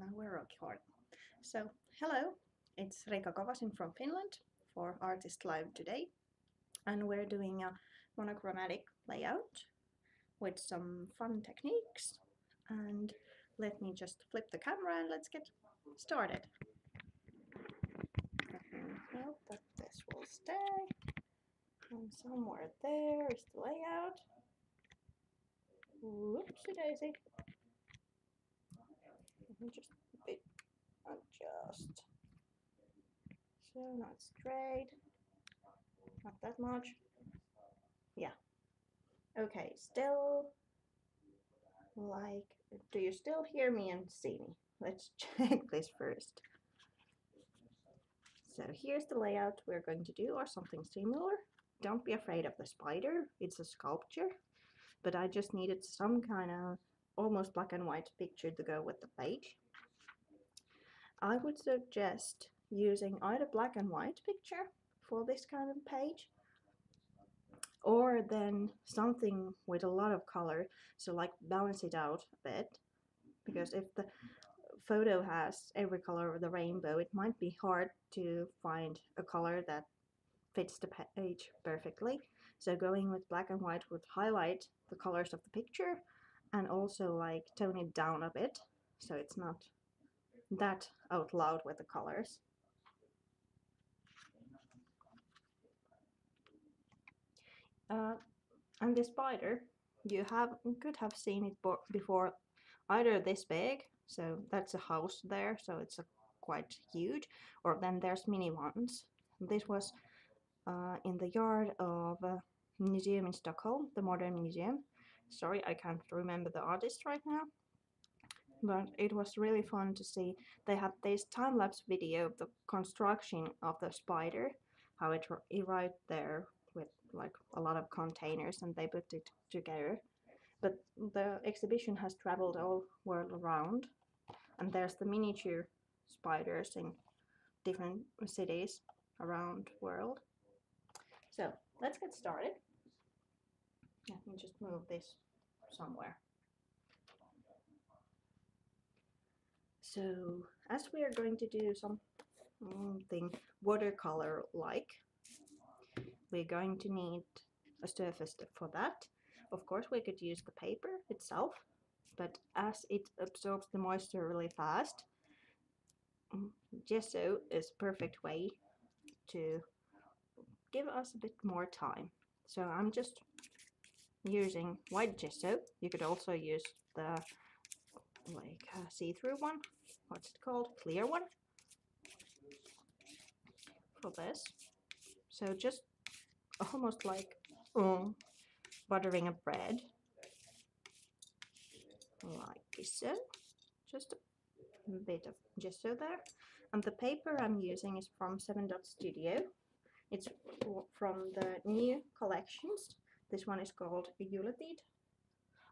Now we're recording. So, hello, it's Riikka Kovasin from Finland for Artist Live today, and we're doing a monochromatic layout with some fun techniques. And let me just flip the camera and let's get started. Hope that this will stay. And somewhere there is the layout. Whoopsie daisy. Let me just a bit adjust. So not straight, not that much. Yeah. Okay, still like, do you still hear me and see me? Let's check this first. So here's the layout we're going to do, or something similar. Don't be afraid of the spider, it's a sculpture, but I just needed some kind of almost black and white picture to go with the page. I would suggest using either black and white picture for this kind of page, or then something with a lot of color, so like balance it out a bit, because if the photo has every color of the rainbow, it might be hard to find a color that fits the page perfectly. So going with black and white would highlight the colors of the picture and also like tone it down a bit so it's not that out loud with the colors. And the spider, you could have seen it before, either this big, so that's a house there, so it's quite huge, or then there's mini ones. This was in the yard of a museum in Stockholm, the Modern Museum. Sorry, I can't remember the artist right now, but it was really fun to see. They had this time-lapse video of the construction of the spider, how it arrived there with like a lot of containers and they put it together. But the exhibition has traveled all world around, and there's the miniature spiders in different cities around the world. So let's get started. Let me just move this somewhere. So as we are going to do something watercolor-like, we're going to need a surface for that. Of course, we could use the paper itself, but as it absorbs the moisture really fast, gesso is a perfect way to give us a bit more time. So I'm just using white gesso. You could also use the like see-through one. What's it called? Clear one for this. So just almost like buttering a bread, like so. Just a bit of gesso there. And the paper I'm using is from 7 Dot Studio. It's from the new collections. This one is called Eulytide.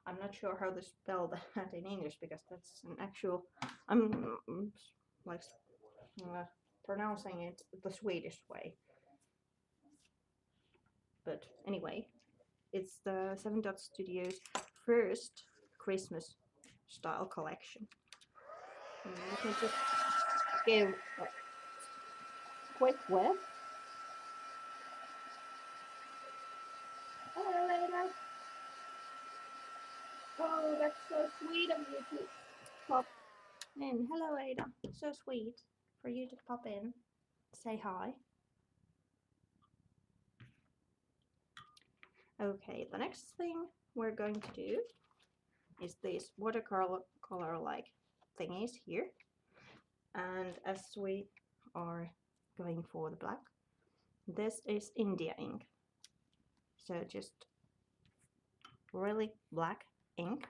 I'm not sure how to spell that in English because that's an actual, I'm like pronouncing it the Swedish way. But anyway, it's the 7 Dot Studio's first Christmas style collection. And let me just give a quick whiff. Hello, Ada. Oh, that's so sweet of you to pop in. Hello, Ada. So sweet for you to pop in. Say hi. Okay, the next thing we're going to do is these watercolor-like thingies here. And as we are going for the black, this is India ink. So just really black ink.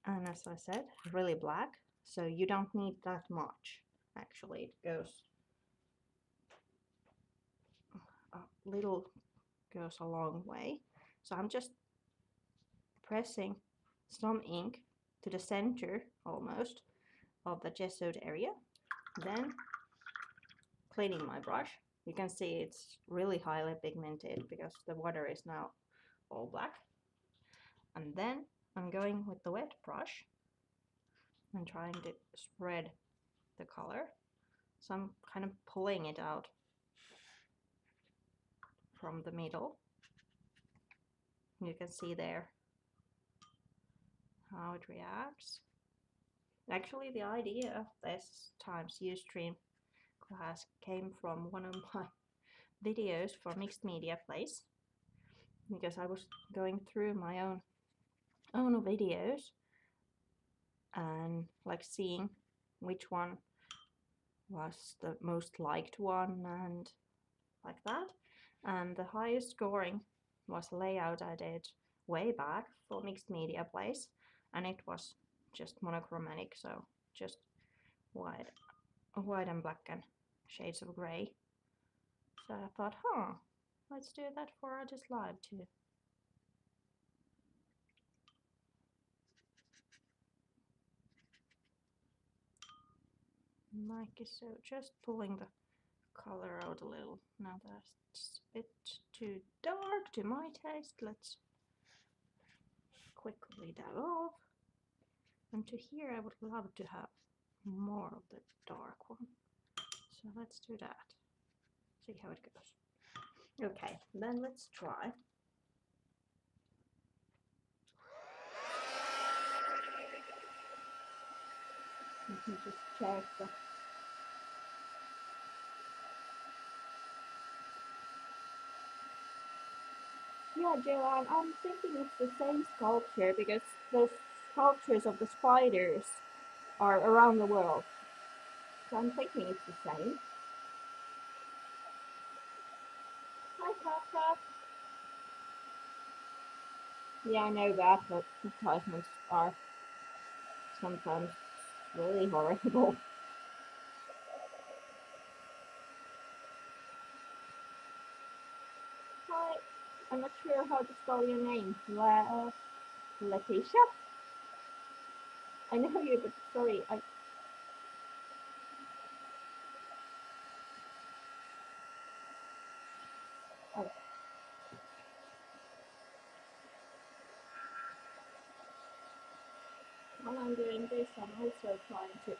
And as I said, really black. So you don't need that much. Actually, it goes a long way. So I'm just pressing some ink to the center almost of the gessoed area, then cleaning my brush. You can see it's really highly pigmented because the water is now all black. And then I'm going with the wet brush and trying to spread the color. So I'm kind of pulling it out from the middle. You can see there how it reacts. Actually, the idea of this times Ustream class came from one of my videos for Mixed Media Place, because I was going through my own videos and like seeing which one was the most liked one and like that. And the highest scoring was a layout I did way back for Mixed Media Place, and it was just monochromatic, so just white and black and shades of grey. So I thought, let's do that for this live too. Like so, just pulling the color out a little. Now that's a bit too dark to my taste. Let's quickly that off. And to here I would love to have more of the dark one. So let's do that. See how it goes. Okay, then let's try. You can just check the Yeah, Joanne, I'm thinking it's the same sculpture because the sculptures of the spiders are around the world. So I'm thinking it's the same. Hi, Kaka. Yeah, I know that, but advertisements are sometimes really horrible. Hi, I'm not sure how to spell your name. Letitia? I know you, but sorry, oh. While I'm doing this, I'm also trying to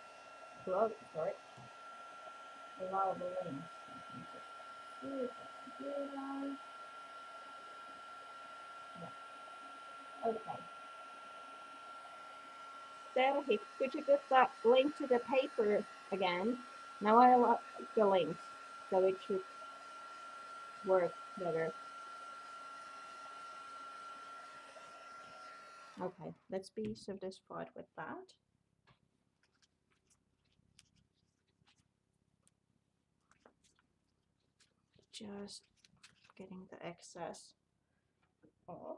allow the links. Okay. There, could you put that link to the paper again? Now I like the links, so it should work better. Okay, let's be satisfied with that. Just getting the excess off.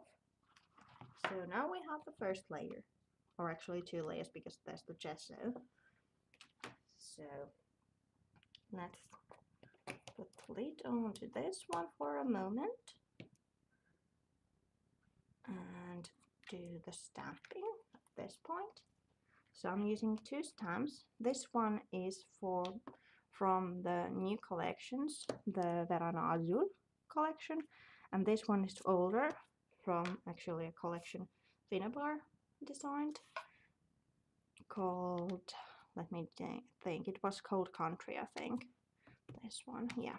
So now we have the first layer, or actually two layers because there's the gesso. So let's put the lid onto this one for a moment and do the stamping at this point. So I'm using two stamps. This one is from the new collections, the Verano Azul collection, and this one is older, from actually a collection Finabar designed, called, let me think, it was Cold Country, I think. This one, yeah.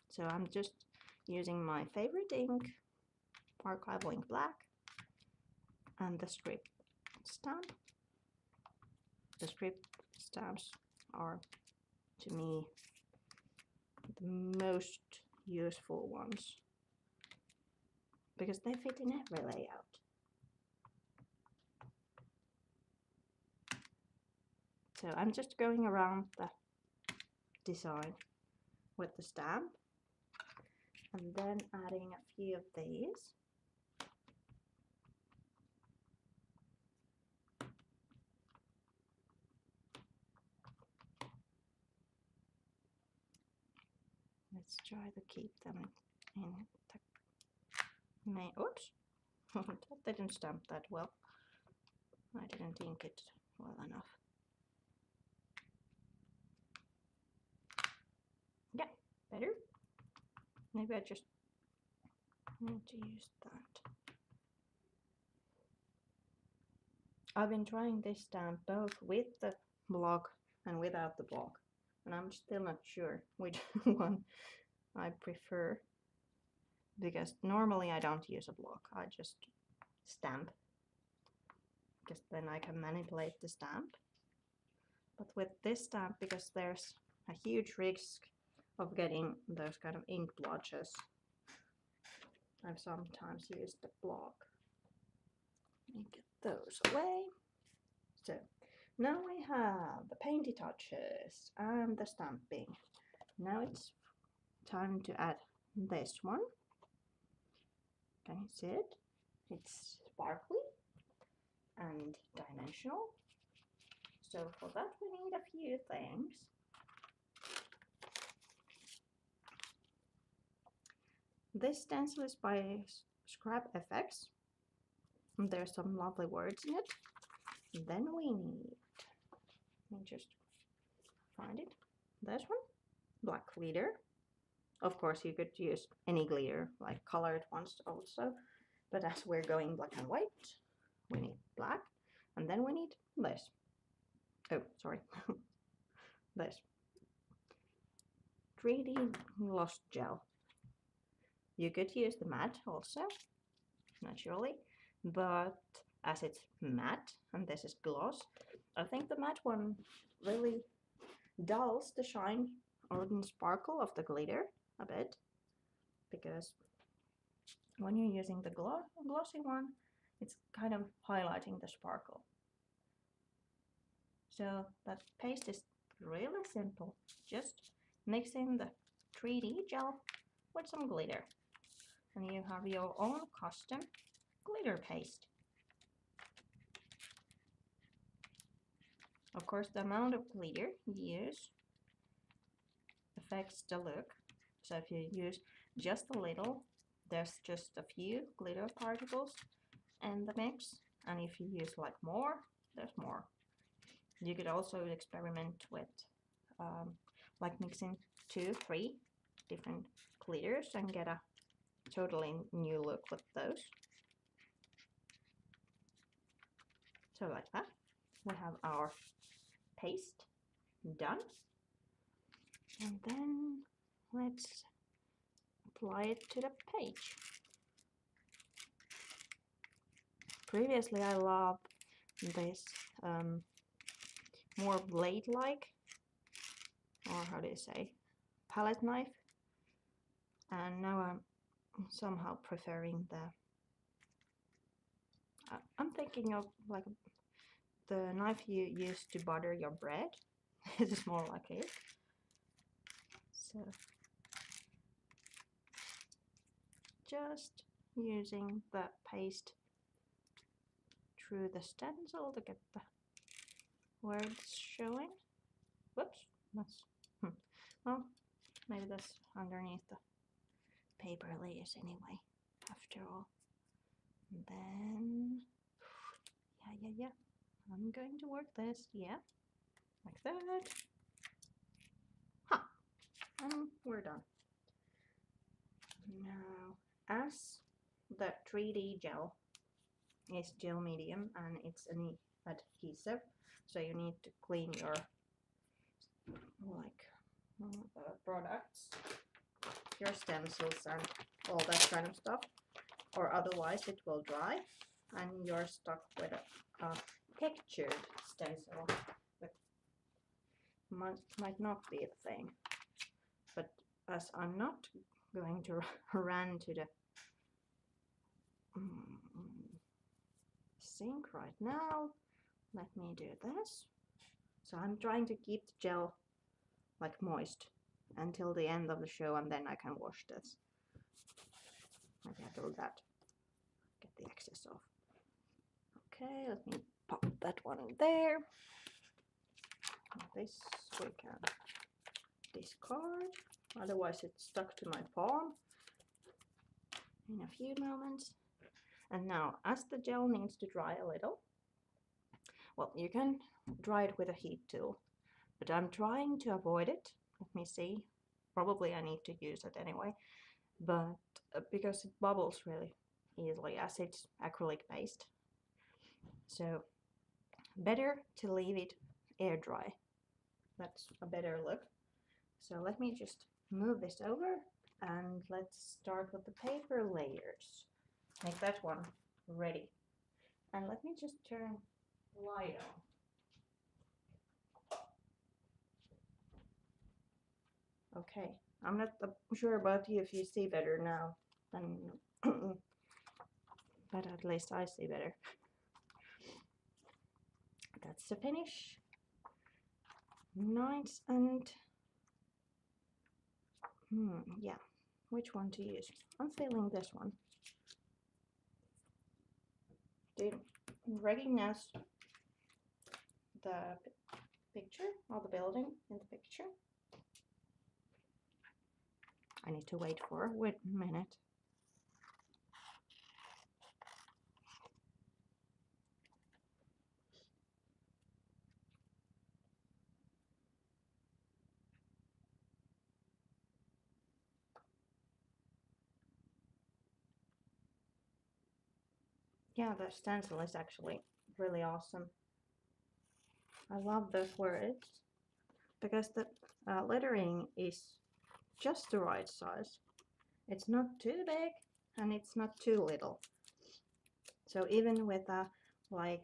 So I'm just using my favorite ink, Archival Ink Black, and the strip stamp. The strip stamps are, to me, the most useful ones because they fit in every layout. So I'm just going around the design with the stamp and then adding a few of these. Let's try to keep them in the main. Oops, that didn't stamp that well. I didn't ink it well enough. Yeah, better. Maybe I just need to use that. I've been trying this stamp both with the block and without the block, and I'm still not sure which one I prefer, because normally I don't use a block, I just stamp, because then I can manipulate the stamp. But with this stamp, because there's a huge risk of getting those kind of ink blotches, I've sometimes used the block. Let me get those away. So now we have the painty touches and the stamping. Now it's time to add this one. Can you see it? It's sparkly and dimensional. So for that we need a few things. This stencil is by Scrap FX. There's some lovely words in it. Then we need, let me just find it, this one, black glitter. Of course you could use any glitter, like colored ones also, but as we're going black and white, we need black, and then we need this. Oh, sorry. This 3D gloss gel. You could use the matte also, naturally, but as it's matte and this is gloss, I think the matte one really dulls the shine or the sparkle of the glitter a bit, because when you're using the glossy one, it's kind of highlighting the sparkle. So that paste is really simple, just mixing the 3D gel with some glitter, and you have your own custom glitter paste. Of course, the amount of glitter you use affects the look. So if you use just a little, there's just a few glitter particles in the mix, and if you use like more, there's more. You could also experiment with like mixing 2-3 different glitters and get a totally new look with those. So like that, we have our paste done, and then let's apply it to the page. Previously I loved this more blade-like, or how do you say, palette knife, and now I'm somehow preferring the I'm thinking of like the knife you use to butter your bread. This is more like it. So just using the paste through the stencil to get the words showing. Whoops, that's well, maybe that's underneath the paper layers anyway, after all. And then yeah, I'm going to work this, yeah, like that. Ha! And we're done. Now, as the 3D gel is gel medium and it's an adhesive, so you need to clean your products, your stencils and all that kind of stuff, or otherwise it will dry and you're stuck with a textured stencil that might not be a thing. But as I'm not going to run to the sink right now, let me do this. So I'm trying to keep the gel like moist until the end of the show, and then I can wash this. Maybe I do that. Get the excess off. Okay, let me pop that one in there. This we can discard, otherwise it's stuck to my palm in a few moments. And now, as the gel needs to dry a little, well, you can dry it with a heat tool, but I'm trying to avoid it. Let me see. Probably I need to use it anyway, but because it bubbles really easily as it's acrylic based. So better to leave it air dry. That's a better look. So let me just move this over and let's start with the paper layers. Make that one ready. And let me just turn the light on. Okay, I'm not sure about you if you see better now than but at least I see better. That's the finish. Nice. And yeah, which one to use? I'm feeling this one. Do you recognize the picture or the building in the picture? I need to wait a minute. Yeah, the stencil is actually really awesome. I love those words because the lettering is just the right size. It's not too big and it's not too little. So even with a like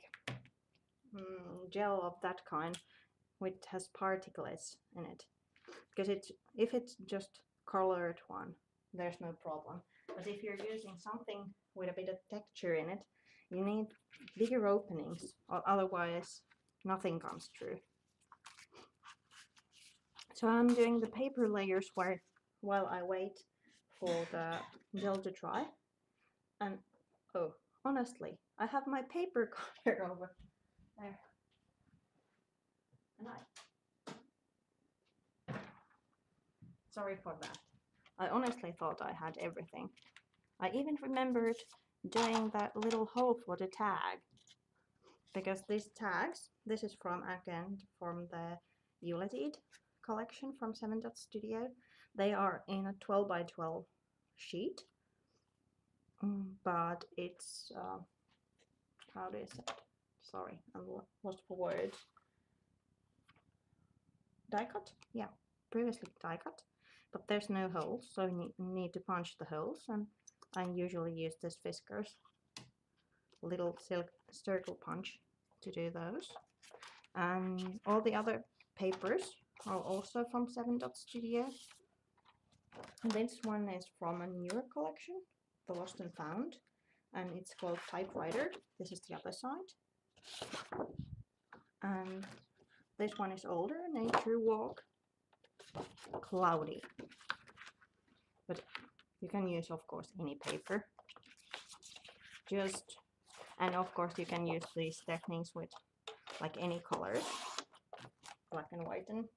gel of that kind, which has particles in it, because if it's just colored one, there's no problem. But if you're using something with a bit of texture in it, you need bigger openings, or otherwise nothing comes through. So I'm doing the paper layers while I wait for the gel to dry. And oh, honestly, I have my paper cutter over there. And sorry for that. I honestly thought I had everything. I even remembered doing that little hole for the tag. Because these tags, this is from the Yuletide collection from 7 Dot Studio. They are in a 12 by 12 sheet. But it's, how do you say it? Sorry, I'm lost for words. Die cut? Yeah, previously die cut. But there's no holes, so you need to punch the holes. And I usually use this Fiskars little silk circle punch to do those. And all the other papers are also from 7 Dot Studio. This one is from a newer collection, the Lost and Found, and it's called Typewriter. This is the other side. And this one is older, Nature Walk, Cloudy. But you can use, of course, any paper. And of course you can use these techniques with like any colors, black and white and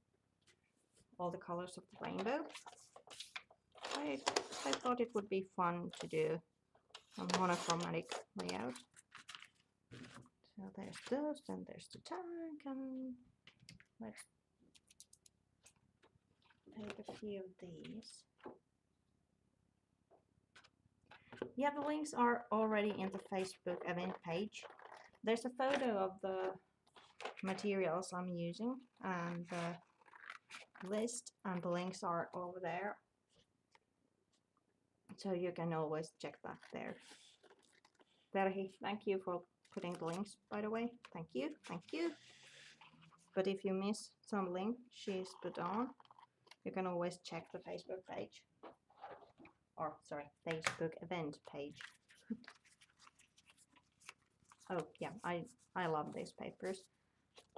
all the colors of the rainbow. I thought it would be fun to do a monochromatic layout. So there's those, and there's the tag, and let's take a few of these. Yeah, the links are already in the Facebook event page. There's a photo of the materials I'm using, and the list and the links are over there. So you can always check that there. Terhi, thank you for putting the links, by the way. Thank you, thank you. But if you miss some link she's put on, you can always check the Facebook page. Or, sorry, Facebook event page. Oh, yeah, I love these papers.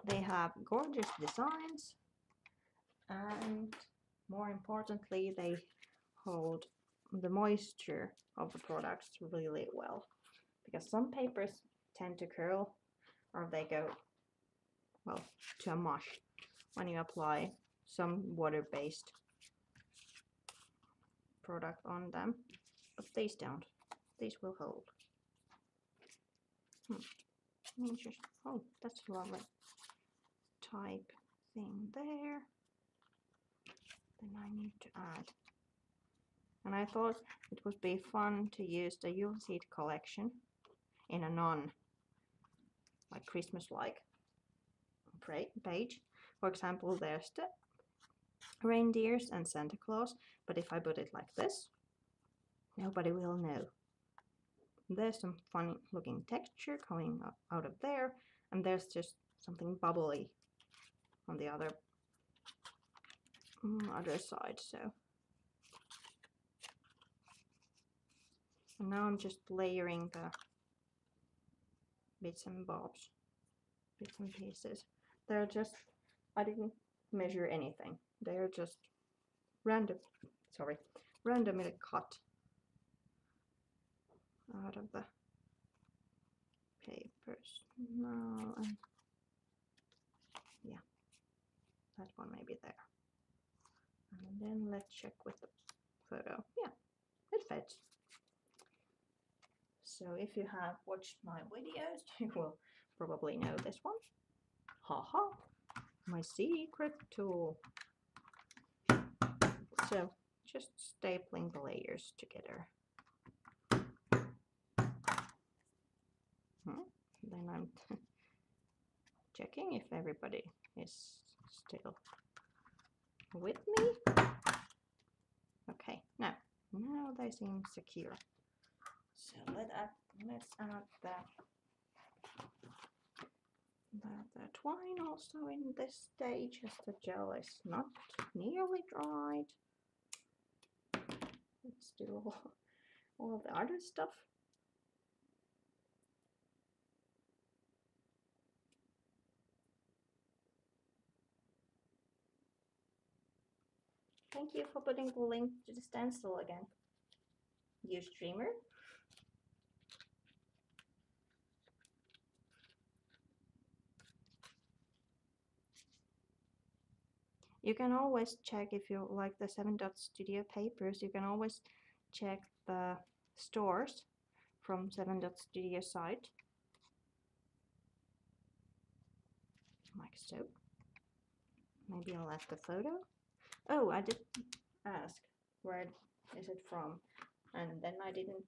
They have gorgeous designs, and more importantly, they hold the moisture of the products really well. Because some papers tend to curl, or they go, well, to a mush when you apply some water-based product on them. But these don't. These will hold. Interesting. Oh, that's a lovely type thing there. Then I need to add. And I thought it would be fun to use the Yuletide collection in a like Christmas-like page. For example, there's the reindeers and Santa Claus, but if I put it like this, nobody will know. There's some funny looking texture coming out of there, and there's just something bubbly on the other side. So and now I'm just layering the bits and bobs, bits and pieces. They're just, I didn't measure anything. They're just randomly cut out of the papers. No, and yeah, that one may be there. And then let's check with the photo. Yeah, it fits. So if you have watched my videos, you will probably know this one. Haha, my secret tool. So just stapling the layers together. Then I'm checking if everybody is still with me. Okay, now they seem secure. So let's add the twine also in this stage, as the gel is not nearly dried. Let's do all the other stuff. Thank you for putting the link to the stencil again, you streamer. You can always check, if you like the 7 Dot Studio papers, you can always check the stores from 7 Dot Studio site, like so. Maybe I'll add the photo. Oh, I didn't ask where is it from, and then I didn't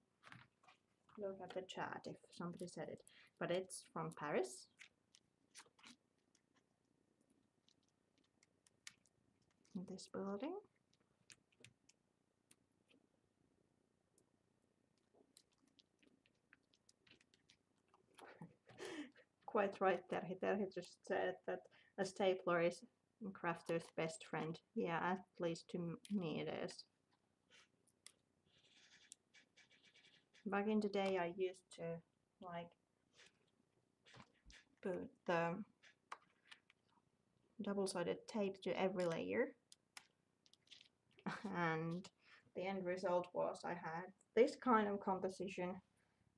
look at the chat if somebody said it, but it's from Paris. In this building. Quite right there. He just said that a stapler is a crafter's best friend. Yeah, at least to me it is. Back in the day I used to like put the double-sided tape to every layer, and the end result was I had this kind of composition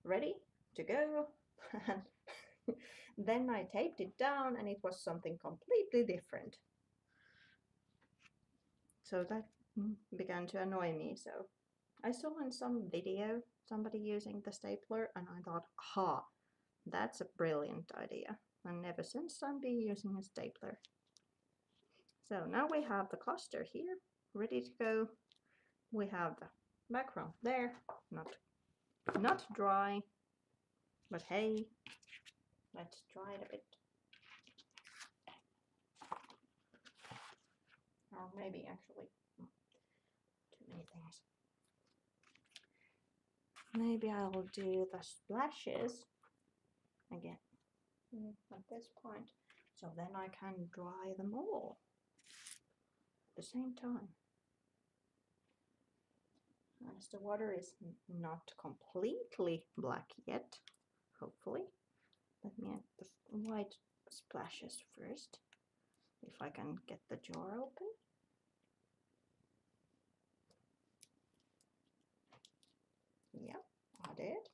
ready to go. Then I taped it down and it was something completely different. So that began to annoy me. So I saw in some video somebody using the stapler and I thought, aha, that's a brilliant idea. And ever since I've been using a stapler. So now we have the cluster here ready to go. We have the background there, not dry, but hey, let's dry it a bit. Or maybe actually too many things. Maybe I will do the splashes again at this point, so then I can dry them all at the same time. As the water is not completely black yet, hopefully. Let me add the white splashes first, if I can get the jar open. Yeah, I did.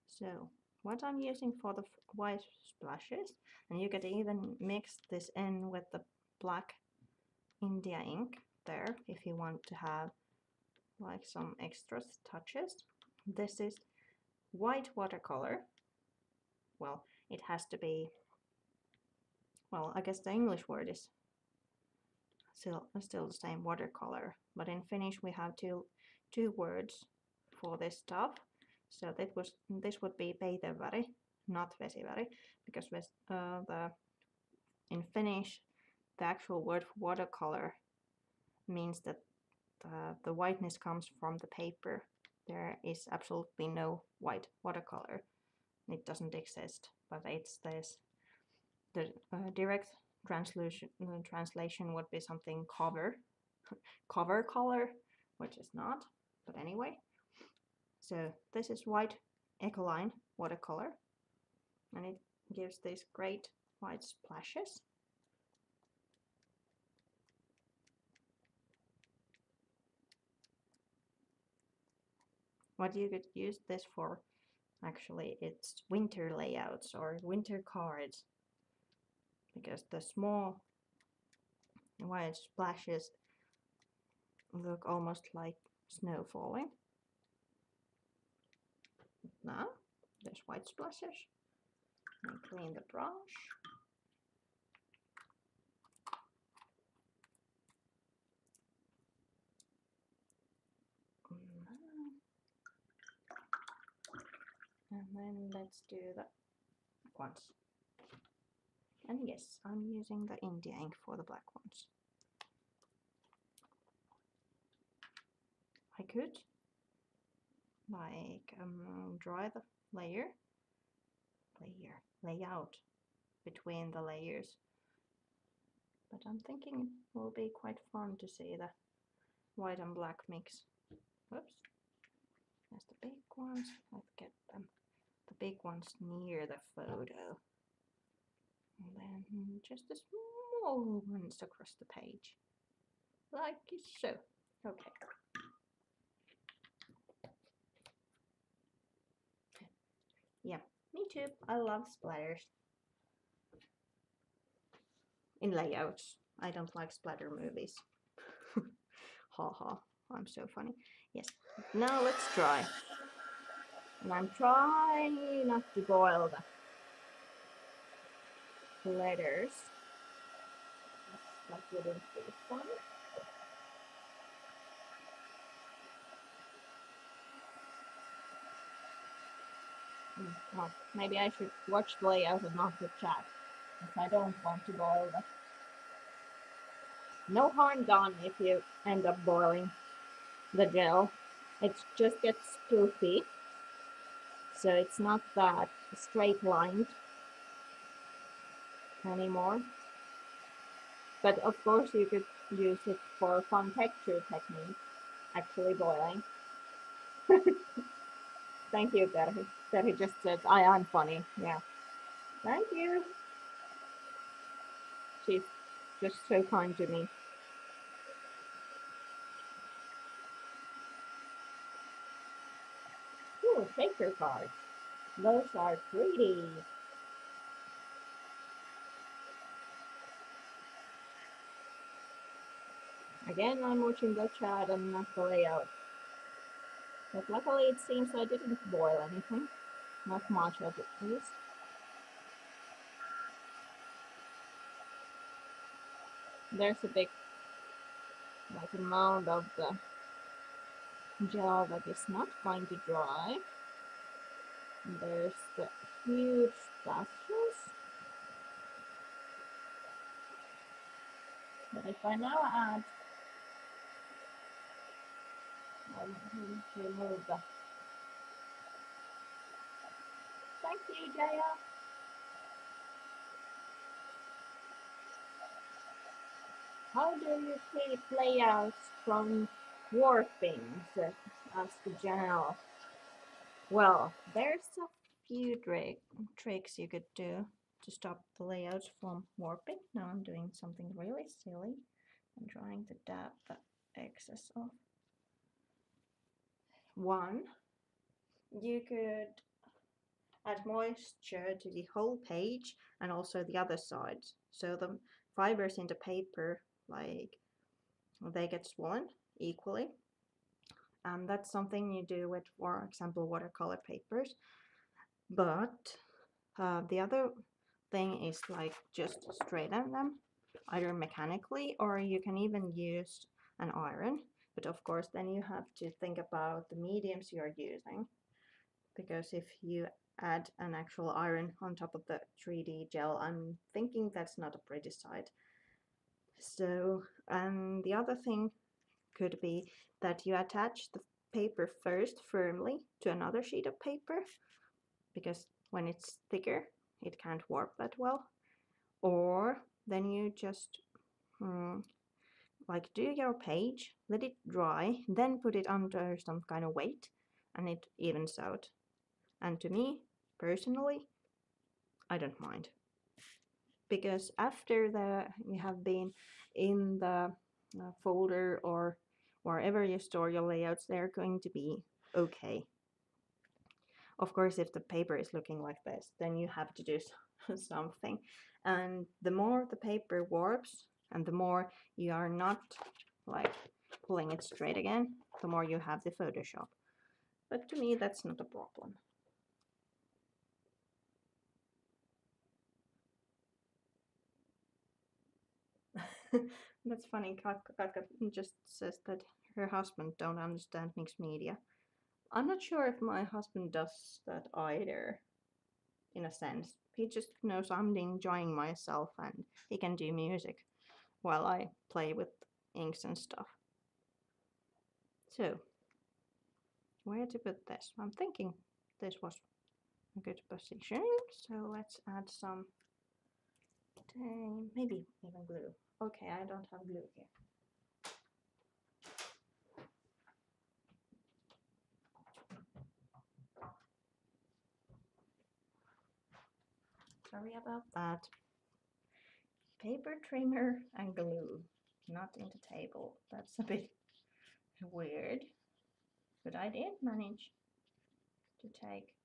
So what I'm using for the white splashes, and you could even mix this in with the black India ink there if you want to have like some extra touches. This is white watercolor. Well, it has to be, well, I guess the English word is still the same, watercolor, but in Finnish we have two words for this stuff. So this would be peiteväri, not vesiväri, because in Finnish the actual word for watercolor means that the whiteness comes from the paper. There is absolutely no white watercolor. It doesn't exist, but it's this. The direct translation would be something cover color, which is not, but anyway. So this is white Ecoline watercolor, and it gives these great white splashes. What you could use this for, actually, it's winter layouts or winter cards, because the small white splashes look almost like snow falling. Now there's white splashes. And clean the brush. And then let's do the black ones. And yes, I'm using the India ink for the black ones. I could like dry the layout between the layers, but I'm thinking it will be quite fun to see the white and black mix. Whoops, there's the big ones. Let's get them, the big ones near the photo, and then just the small ones across the page, like so. Okay. Yeah, me too. I love splatters. In layouts. I don't like splatter movies. Ha ha, I'm so funny. Yes, now let's try. And I'm trying not to boil the letters. Like wouldn't be fun. Well, maybe I should watch the layout and not the chat, if I don't want to boil the. No harm done if you end up boiling the gel. It just gets poofy, so it's not that straight lined anymore. But of course you could use it for fun texture technique, actually boiling. Thank you, Terhi. Terhi just said, I'm funny. Yeah. Thank you. She's just so kind to me. Ooh, shaker cards. Those are pretty. Again, I'm watching the chat and not the layout. But luckily it seems I didn't boil anything. Not much at least. There's a big amount of the gel that is not going to dry. And there's the huge splashes. But if I now add, I'm going to remove the. Thank you, Jaya. How do you keep layouts from warping? Asked Janelle. Well, there's a few tricks you could do to stop the layouts from warping. Now I'm doing something really silly. I'm trying to dab the excess off. One, you could add moisture to the whole page and also the other sides, so the fibers in the paper, like, they get swollen equally. And that's something you do with, for example, watercolor papers. But the other thing is like just straighten them, either mechanically or you can even use an iron. But of course, then you have to think about the mediums you're using, because if you add an actual iron on top of the 3D gel, I'm thinking that's not a pretty sight. So, the other thing could be that you attach the paper first firmly to another sheet of paper, because when it's thicker, it can't warp that well. Or then you just like do your page, let it dry, then put it under some kind of weight, and it evens out. And to me, personally, I don't mind. Because after you have been in the folder or wherever you store your layouts, they're going to be okay. Of course, if the paper is looking like this, then you have to do something. And the more the paper warps and the more you are not like pulling it straight again, the more you have the Photoshop. But to me, that's not a problem. That's funny. Katka just says that her husband don't understand mixed media. I'm not sure if my husband does that either, in a sense. He just knows I'm enjoying myself and he can do music while I play with inks and stuff. So, where to put this? I'm thinking this was a good position. So let's add some, maybe even glue. Okay, I don't have glue here. Sorry about that. Paper trimmer and glue, not in the table. That's a bit weird. But I did manage to take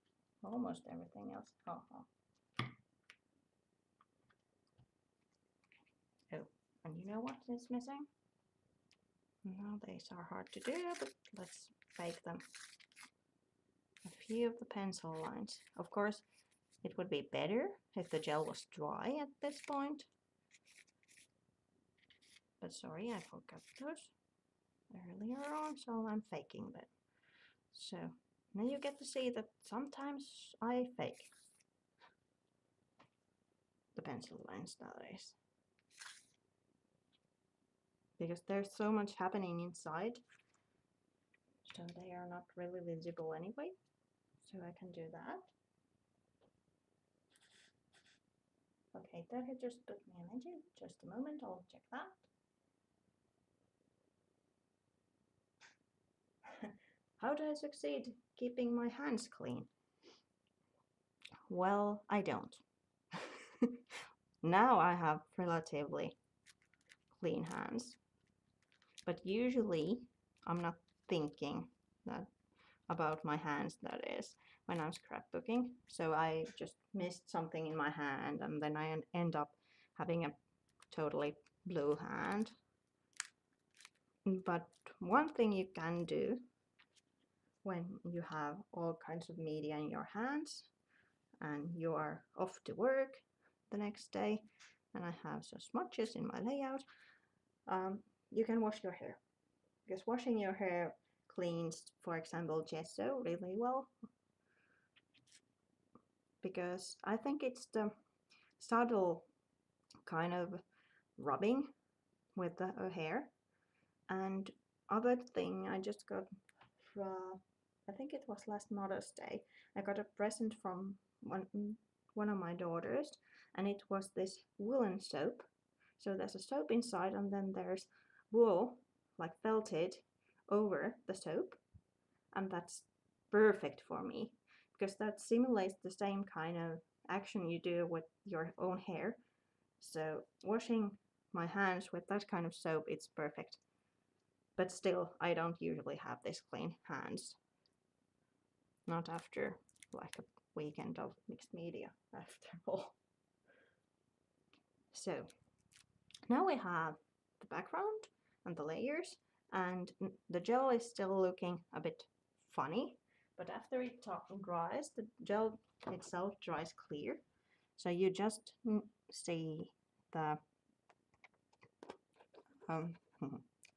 almost everything else. Oh, and you know what is missing? Now these are hard to do, but let's bake them. A few of the pencil lines. Of course, it would be better if the gel was dry at this point. But sorry, I forgot those earlier on, so I'm faking that. So now you get to see that sometimes I fake the pencil lines nowadays. Because there's so much happening inside, so they are not really visible anyway. So I can do that. Okay, that had just put me an edge. Just a moment, I'll check that. How do I succeed keeping my hands clean? Well, I don't. Now I have relatively clean hands. But usually I'm not thinking that about my hands, that is, when I'm scrapbooking. So I just missed something in my hand and then I end up having a totally blue hand. But one thing you can do when you have all kinds of media in your hands and you are off to work the next day, and I have some smudges in my layout, you can wash your hair. Because washing your hair cleans, for example, gesso really well. Because I think it's the subtle kind of rubbing with the hair. And other thing I just got from, I think it was last Mother's Day, I got a present from one of my daughters, and it was this woolen soap. So there's a soap inside and then there's wool, like felted, over the soap, and that's perfect for me because that simulates the same kind of action you do with your own hair. So washing my hands with that kind of soap, it's perfect. But still, I don't usually have this clean hands. Not after like a weekend of mixed media, after all. So now we have the background and the layers, and the gel is still looking a bit funny, but after it dries, the gel itself dries clear. So you just see the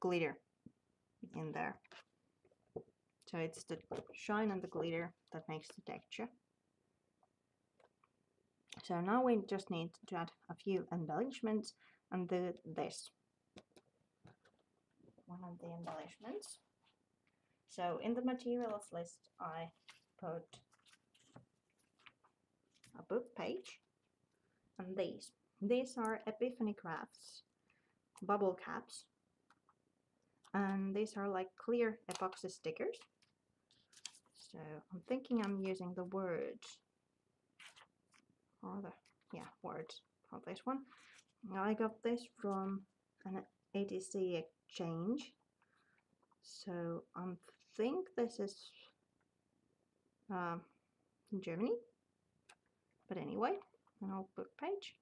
glitter in there. So it's the shine and the glitter that makes the texture. So now we just need to add a few embellishments and do this. One of the embellishments. So in the materials list I put a book page and these are Epiphany Crafts bubble caps, and these are like clear epoxy stickers. So I'm thinking I'm using the words or the words of this one. I got this from an ATC exchange, so I think this is Germany, but anyway, an old book page,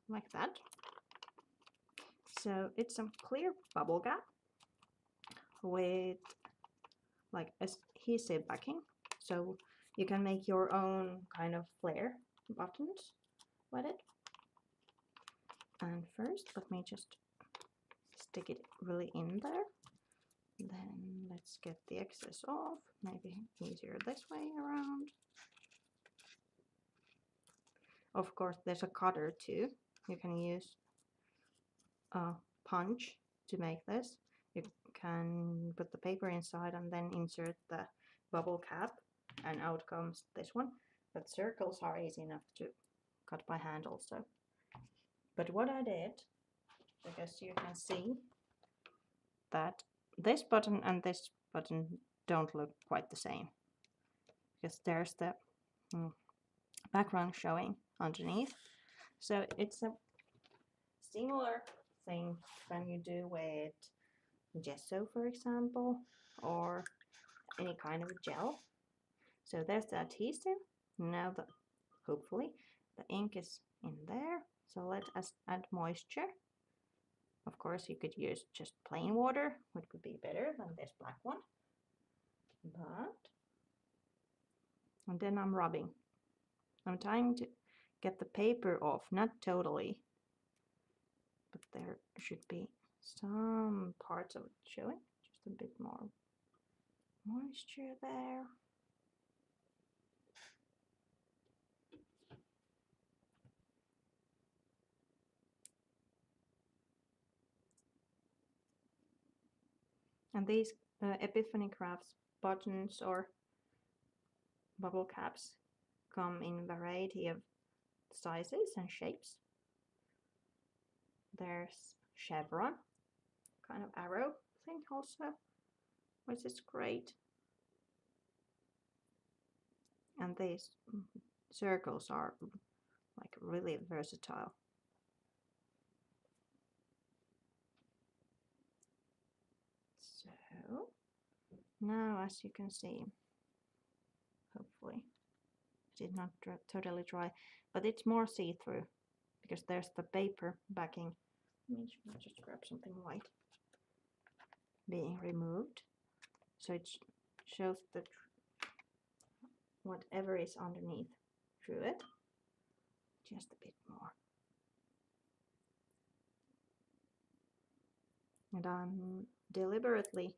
like that. So it's some clear bubble gap with like adhesive backing, so you can make your own kind of flare buttons with it. And first, let me just stick it really in there. Then let's get the excess off. Maybe easier this way around. Of course, there's a cutter too. You can use a punch to make this. You can put the paper inside and then insert the bubble cap, and out comes this one. But circles are easy enough to cut by hand also. But what I did, because you can see that this button and this button don't look quite the same, because there's the background showing underneath. So it's a similar thing than you do with gesso, for example, or any kind of gel. So there's the adhesive. Now hopefully the ink is in there. So let us add moisture. Of course, you could use just plain water, which would be better than this black one. And then I'm rubbing. I'm trying to get the paper off, not totally, but there should be some parts of it showing, just a bit more moisture there. And these Epiphany Crafts buttons or bubble caps come in a variety of sizes and shapes. There's chevron, kind of arrow thing also, which is great. And these circles are like really versatile. So now, as you can see, hopefully it did not totally dry, but it's more see-through because there's the paper backing. Let me just grab something white being removed, so it shows that whatever is underneath through it, just a bit more. And I'm deliberately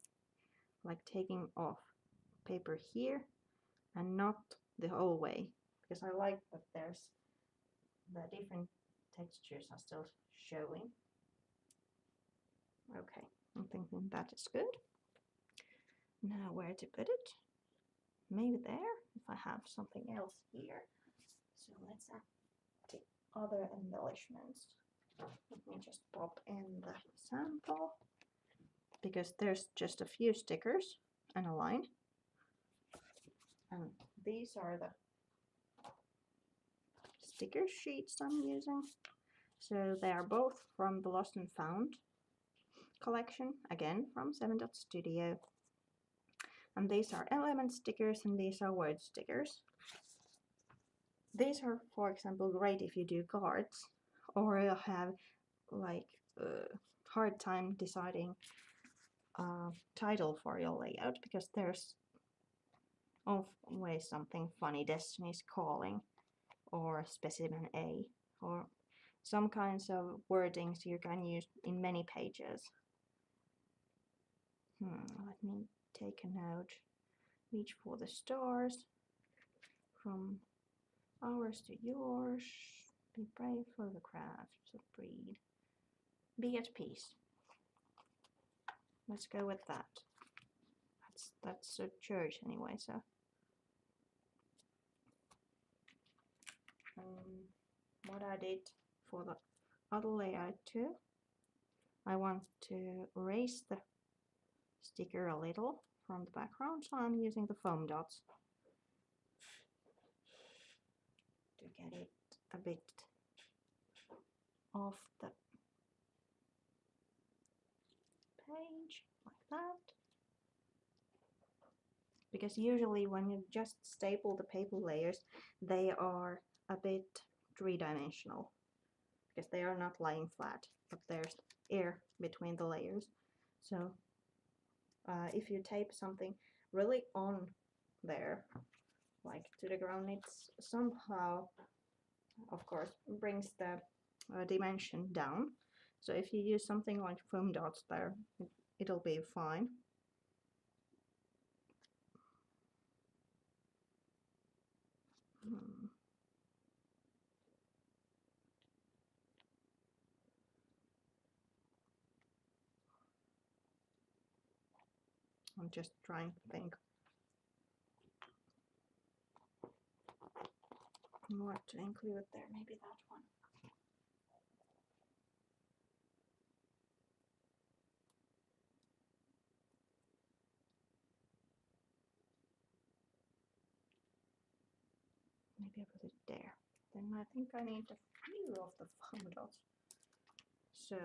like taking off paper here and not the whole way, because I like that there's the different textures are still showing. Okay, I'm thinking that is good. Now where to put it? Maybe there, if I have something else here. So let's add the other embellishments. Let me just pop in the sample, because there's just a few stickers and a line. And these are the sticker sheets I'm using. So they are both from the Lost and Found collection, again from 7 Dot Studio. And these are element stickers and these are word stickers. These are, for example, great if you do cards or you have like a hard time deciding a title for your layout, because there's always something funny, Destiny's Calling or Specimen A, or some kinds of wordings you can use in many pages. Let me take a note. Reach for the stars. From ours to yours. Be brave for the crafts of breed. Be at peace. Let's go with that. That's a church anyway, so. What I did for the other layout too, I want to raise the sticker a little from the background, so I'm using the foam dots to get it a bit off the page, like that. Because usually when you just staple the paper layers, they are a bit three-dimensional, because they are not lying flat, but there's air between the layers. So if you tape something really on there, like to the ground, it's somehow, of course, brings the dimension down. So if you use something like foam dots there, it'll be fine. I'm just trying to think what to include there. Maybe that one. Maybe I put it there. Then I think I need a few of the foam dots. So,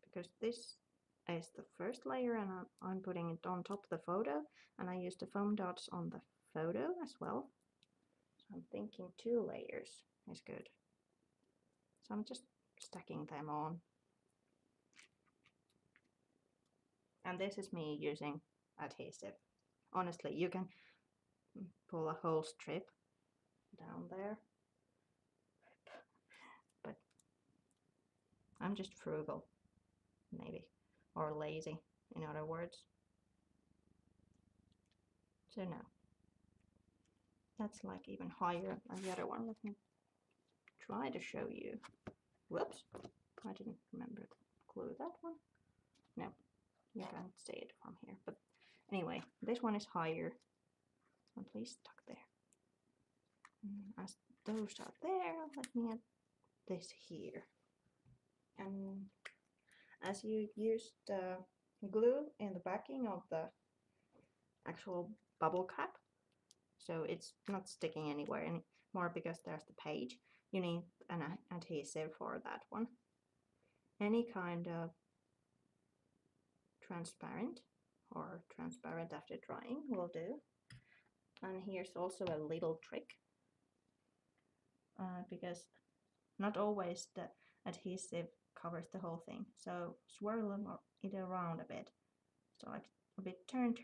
because this is the first layer and I'm putting it on top of the photo, and I use the foam dots on the photo as well. So I'm thinking 2 layers is good. So I'm just stacking them on. And this is me using adhesive. Honestly, you can pull a whole strip down there. But I'm just frugal, maybe, or lazy, in other words. So no. That's like even higher than the other one. Let me try to show you. Whoops, I didn't remember to glue that one. No, you can't see it from here. But anyway, this one is higher. At least stuck there. As those are there, let me add this here. And as you used glue in the backing of the actual bubble cap, so it's not sticking anywhere anymore because there's the page, you need an adhesive for that one. Any kind of transparent or transparent after drying will do. And here's also a little trick, because not always the adhesive covers the whole thing. So swirl it around a bit, so like a bit turn,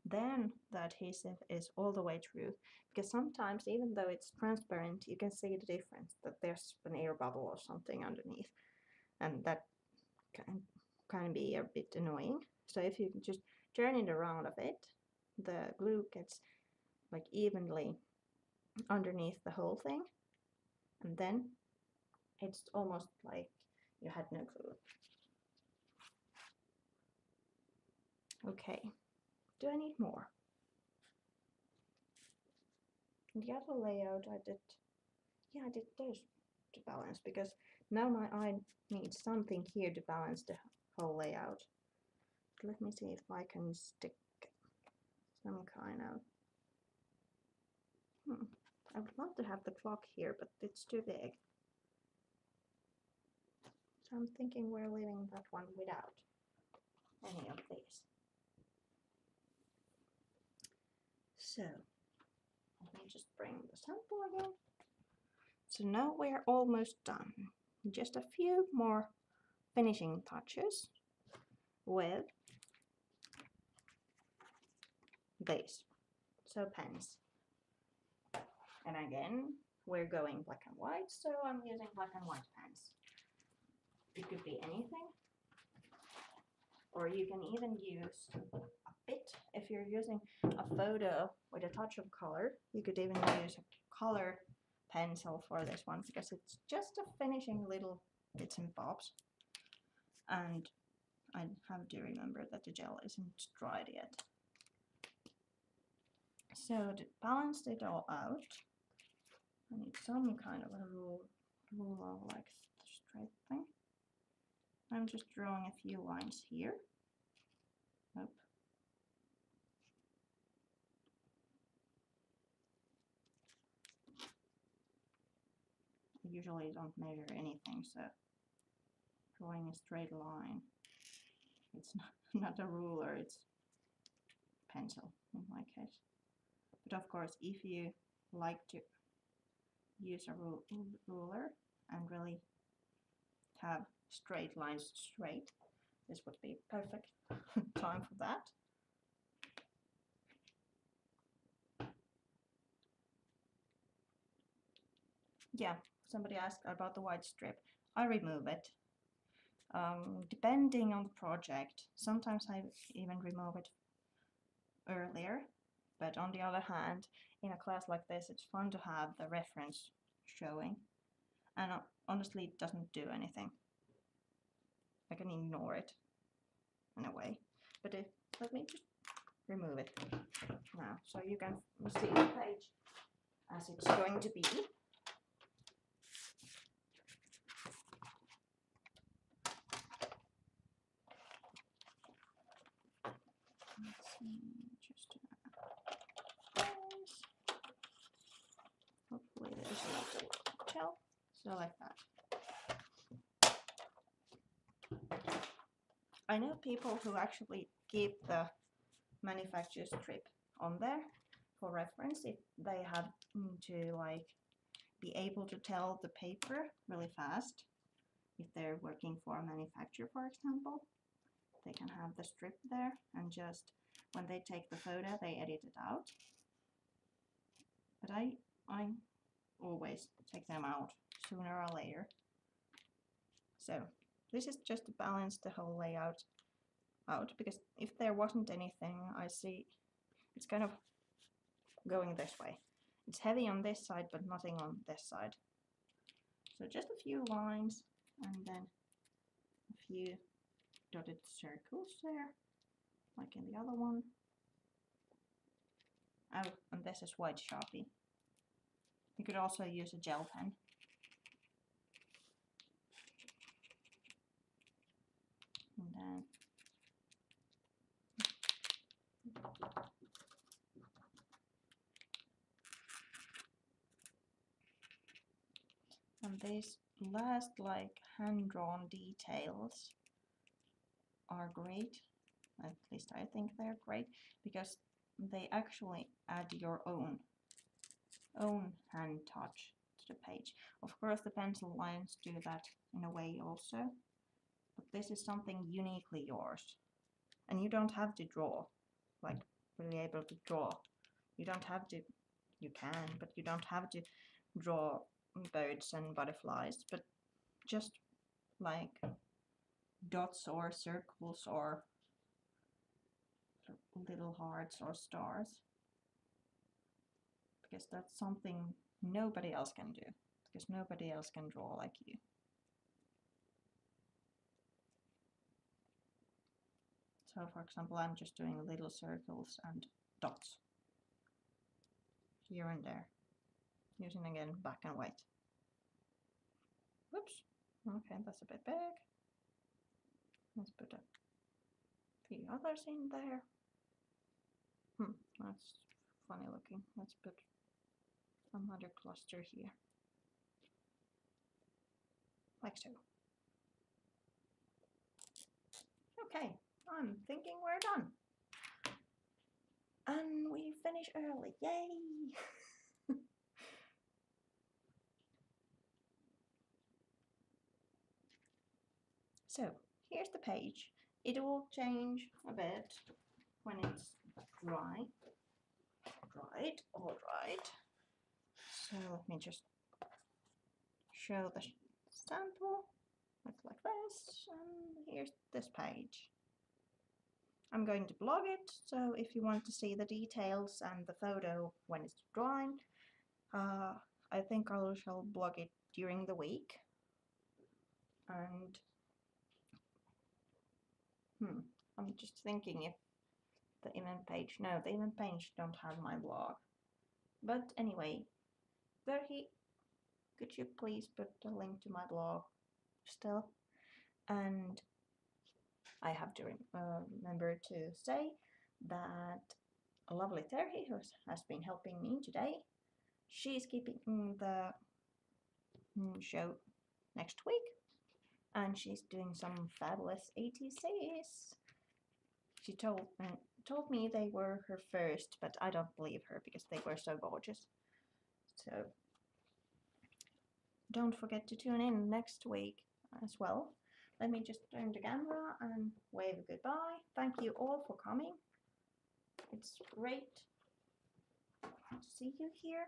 then the adhesive is all the way through, because sometimes even though it's transparent, you can see the difference, that there's an air bubble or something underneath, and that can be a bit annoying. So if you just turn it around a bit, the glue gets like evenly underneath the whole thing, and then it's almost like you had no glue. Okay, do I need more? The other layout I did those to balance, because now my eye needs something here to balance the whole layout. Let me see if I can stick some kind of... I would love to have the clock here, but it's too big. So I'm thinking we're leaving that one without any of these. So let me just bring the sample again. So now we're almost done. Just a few more finishing touches with these. So pens. And again, we're going black and white, so I'm using black and white pens. It could be anything. Or you can even use a bit, if you're using a photo with a touch of color, you could even use a color pencil for this one, because it's just a finishing little bits and bobs. And I have to remember that the gel isn't dried yet. So to balance it all out, I need some kind of a ruler like straight thing. I'm just drawing a few lines here. Nope. I usually don't measure anything, so drawing a straight line, it's not a ruler, it's pencil in my case. But of course, if you like to use a ruler and really have straight lines straight, this would be perfect time for that. Yeah, somebody asked about the white strip. I remove it. Depending on the project, sometimes I even remove it earlier, but on the other hand, in a class like this, it's fun to have the reference showing, and honestly, it doesn't do anything. I can ignore it in a way, but let me just remove it now, so you can see the page as it's going to be. Let's see, just hopefully there's not a tell. So like that. I know people who actually keep the manufacturer strip on there for reference if they have to like be able to tell the paper really fast. If they're working for a manufacturer, for example, they can have the strip there, and just when they take the photo, they edit it out. But I always take them out sooner or later. So this is just to balance the whole layout out, because if there wasn't anything, I see it's kind of going this way. It's heavy on this side, but nothing on this side. So just a few lines, and then a few dotted circles there, like in the other one. Oh, and this is white Sharpie. You could also use a gel pen. And then and these last like hand-drawn details are great. At least I think they're great, because they actually add your own hand touch to the page. Of course, the pencil lines do that in a way also, but this is something uniquely yours. And you don't have to draw, like really able to draw. You don't have to, you can, but you don't have to draw birds and butterflies, but just like dots or circles or little hearts or stars, because that's something nobody else can do, because nobody else can draw like you. So for example, I'm just doing little circles and dots here and there, using again black and white. Whoops, okay, that's a bit big. Let's put a few others in there. That's funny looking. Let's put another cluster here, like so. Okay, I'm thinking we're done. And we finish early, yay! So, here's the page. It will change a bit when it's dry. Right, all right. So let me just show the sample. Looks like this, and here's this page. I'm going to blog it, so if you want to see the details and the photo when it's drawn, I think I shall blog it during the week. And I'm just thinking if the event page, no, the event page don't have my blog. But anyway, Verhi, could you please put the link to my blog still? And I have to remember to say that a lovely Terhi who has been helping me today, she's keeping the show next week, and she's doing some fabulous ATCs. She told me they were her first, but I don't believe her because they were so gorgeous. So don't forget to tune in next week as well. Let me just turn the camera and wave goodbye. Thank you all for coming. It's great to see you here.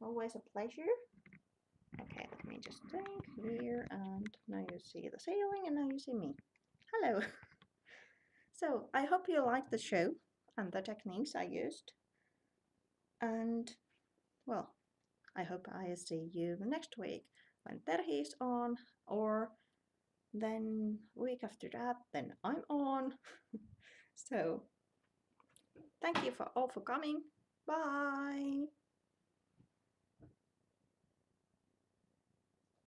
Always a pleasure. Okay, let me just think here, and now you see the ceiling and now you see me. Hello. So I hope you liked the show and the techniques I used. And well, I hope I see you next week when Terhi is on, or then week after that, then I'm on. So thank you for all for coming. Bye.